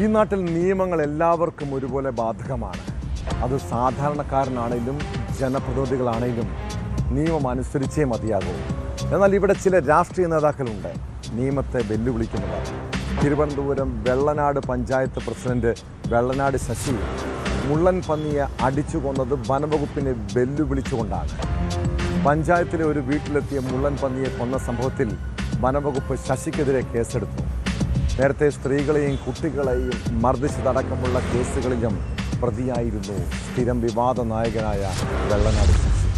ഈ നാട്ടിൽ നിയമങ്ങൾ എല്ലാവർക്കും ഒരുപോലെ ബാധകമാണ്. അത് സാധാരണക്കാരനാണെങ്കിലും ജനപ്രതിനിധികളാണെങ്കിലും നിയമം അനുസരിച്ചേ മതിയാകൂ. എന്നാൽ ഇവിടെ ചില രാഷ്ട്രീയ നേതാക്കളുണ്ട് നിയമത്തെ വെല്ലുവിളിക്കുന്നവർ. തിരുവനന്തപുരം വെള്ളനാട് പഞ്ചായത്ത് പ്രസിഡന്റ് വെള്ളനാട് ശശി മുള്ളൻ പന്നിയെ അടിച്ചു കൊന്നത് വനംവകുപ്പിനെ വെല്ലുവിളിച്ചുകൊണ്ടാണ്. പഞ്ചായത്തിലെ ഒരു വീട്ടിലെത്തിയ മുള്ളൻ പന്നിയെ കൊന്ന സംഭവത്തിൽ വനംവകുപ്പ് ശശിക്കെതിരെ കേസെടുത്തു. നേരത്തെ സ്ത്രീകളെയും കുട്ടികളെയും മർദ്ദിച്ചതടക്കമുള്ള കേസുകളിലും പ്രതിയായിരുന്നു സ്ഥിരം വിവാദ നായകനായ വെള്ളനാട് ശശി.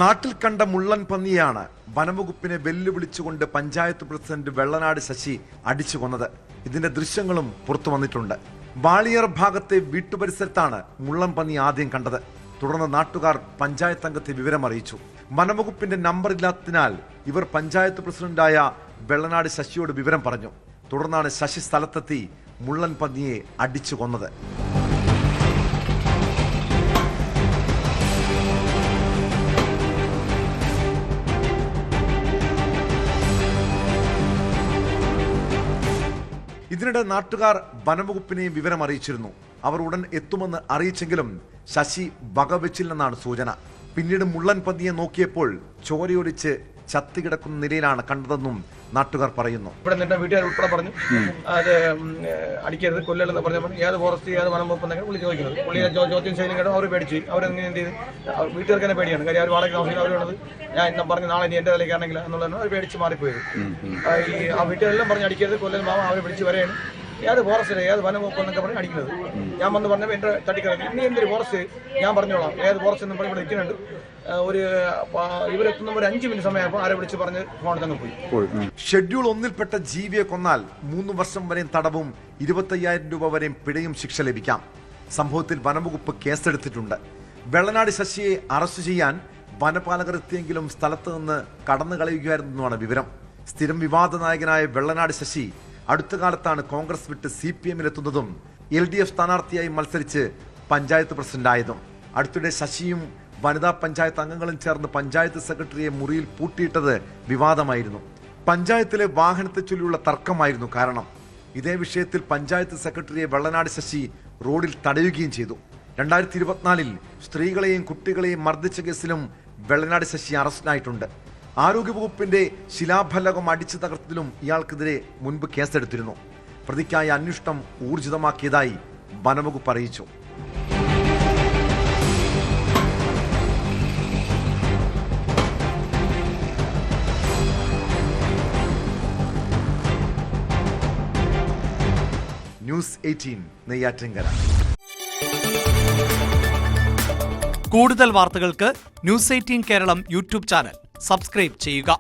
നാട്ടിൽ കണ്ട മുള്ളൻ പന്നിയാണ് വനംവകുപ്പിനെ വെല്ലുവിളിച്ചുകൊണ്ട് പഞ്ചായത്ത് പ്രസിഡന്റ് വെള്ളനാട് ശശി അടിച്ചു കൊന്നത്. ഇതിന്റെ ദൃശ്യങ്ങളും പുറത്തു വന്നിട്ടുണ്ട്. വാളിയർ ഭാഗത്തെ വീട്ടുപരിസരത്താണ് മുള്ളൻ പന്നി ആദ്യം കണ്ടത്. തുടർന്ന് നാട്ടുകാർ പഞ്ചായത്ത് അംഗത്തെ വിവരം അറിയിച്ചു. വനംവകുപ്പിന്റെ നമ്പർ ഇല്ലാത്തതിനാൽ ഇവർ പഞ്ചായത്ത് പ്രസിഡന്റായ വെള്ളനാട് ശശിയോട് വിവരം പറഞ്ഞു. തുടർന്നാണ് ശശി സ്ഥലത്തെത്തി മുള്ളൻ പന്നിയെ അടിച്ചു കൊന്നത്. ഇതിനിടെ നാട്ടുകാർ വനംവകുപ്പിനെയും വിവരം അറിയിച്ചിരുന്നു. അവർ ഉടൻ എത്തുമെന്ന് അറിയിച്ചെങ്കിലും ശശി വകവെച്ചില്ലെന്നാണ് സൂചന. പിന്നീട് മുള്ളൻ പന്നിയെ നോക്കിയപ്പോൾ ചോരയൊലിച്ച് ചത്തികിടക്കുന്ന നിലയിലാണ് കണ്ടതെന്നും നാട്ടുകാർ പറയുന്നു. ഇവിടെ നിന്ന വീട്ടുകാർ ഉൾപ്പെടെ പറഞ്ഞു അത് അടിക്കരുത്, കൊല്ലലെന്ന് പറഞ്ഞപ്പോൾ ഏത് ഫോറസ്റ്റ് ഏത് വനംവകുപ്പ് എന്നൊക്കെ വിളിച്ച് ചോദിക്കുന്നത്. പുള്ളിയെ ചോദ്യം ശൈലം കേട്ടോ അവർ പേടിച്ചു. അവരെങ്ങനെ എന്ത് ചെയ്ത് വീട്ടുകാർക്ക് തന്നെ പേടിയാണ്. കാര്യം അവർ വാടക താമസിക്കുന്ന അവരുള്ളത് ഞാൻ ഇന്നും പറഞ്ഞ് നാളെ ഇനി എൻ്റെ തലയ്ക്കാണെങ്കിൽ എന്നുള്ളതാണ് അവർ പേടിച്ച് മാറിപ്പോയത്. ആ വീട്ടുകാരെല്ലാം പറഞ്ഞ് അടിക്കരുത്, കൊല്ലൽ മാമ അവരെ വിളിച്ച് വരെയാണ് ഏത് ഫോറസ്റ്റ് ഏത് വനംവകുപ്പ് എന്നൊക്കെ പറഞ്ഞ് അടിക്കുന്നത്. ഞാൻ വന്ന് പറഞ്ഞപ്പോൾ എൻ്റെ തട്ടിക്കിറങ്ങി ഇനി എന്തൊരു ഫോറസ്റ്റ് ഞാൻ പറഞ്ഞോളാം ഏത് ഫോറസ്റ്റ് എന്ന് പറഞ്ഞ് ഇവിടെ നിൽക്കുന്നുണ്ട്. ഒരു ഇവരെത്തുന്ന ഒരു 5 മിനിറ്റ് സമയമായപ്പോൾ ആരെ വിളിച്ച് പറഞ്ഞ് ഫോൺ തന്നെ പോയി. ഷെഡ്യൂൾ 1-ൽപ്പെട്ട ജീവിയെ കൊന്നാൽ 3 വർഷം വരെയും തടവും 25,000 രൂപ വരെയും പിഴയും ശിക്ഷ ലഭിക്കാം. സംഭവത്തിൽ വനംവകുപ്പ് കേസെടുത്തിട്ടുണ്ട്. വെള്ളനാട് ശശിയെ അറസ്റ്റ് ചെയ്യാൻ വനപാലകർ എത്തിയെങ്കിലും സ്ഥലത്ത് നിന്ന് കടന്നു കളയുകയായിരുന്നെന്നാണ് വിവരം. സ്ഥിരം വിവാദ നായകനായ വെള്ളനാട് ശശി അടുത്ത കാലത്താണ് കോൺഗ്രസ് വിട്ട് CPM-ലെത്തുന്നതും LDF സ്ഥാനാർത്ഥിയായി മത്സരിച്ച് പഞ്ചായത്ത് പ്രസിഡന്റായതും. അടുത്തിടെ ശശിയും വനിതാ പഞ്ചായത്ത് അംഗങ്ങളും ചേർന്ന് പഞ്ചായത്ത് സെക്രട്ടറിയെ മുറിയിൽ പൂട്ടിയിട്ടത് വിവാദമായിരുന്നു. പഞ്ചായത്തിലെ വാഹനത്തെ ചൊല്ലിയുള്ള തർക്കമായിരുന്നു കാരണം. ഇതേ വിഷയത്തിൽ പഞ്ചായത്ത് സെക്രട്ടറിയെ വെള്ളനാട് ശശി റോഡിൽ തടയുകയും ചെയ്തു. 2024-ൽ സ്ത്രീകളെയും കുട്ടികളെയും മർദ്ദിച്ച കേസിലും വെള്ളനാട് ശശി അറസ്റ്റിലായിട്ടുണ്ട്. ആരോഗ്യവകുപ്പിന്റെ ശിലാഫലകം അടിച്ചു തകർത്തതിലും ഇയാൾക്കെതിരെ മുൻപ് കേസെടുത്തിരുന്നു. പ്രതിക്കായി അന്വേഷണം ഊർജിതമാക്കിയതായി വനംവകുപ്പ് അറിയിച്ചു. ന്യൂസ് 18 നെയ്യാറ്റിൻകര. കൂടുതൽ വാർത്തകൾക്ക് news 18 Keralam YouTube channel subscribe ചെയ്യുക.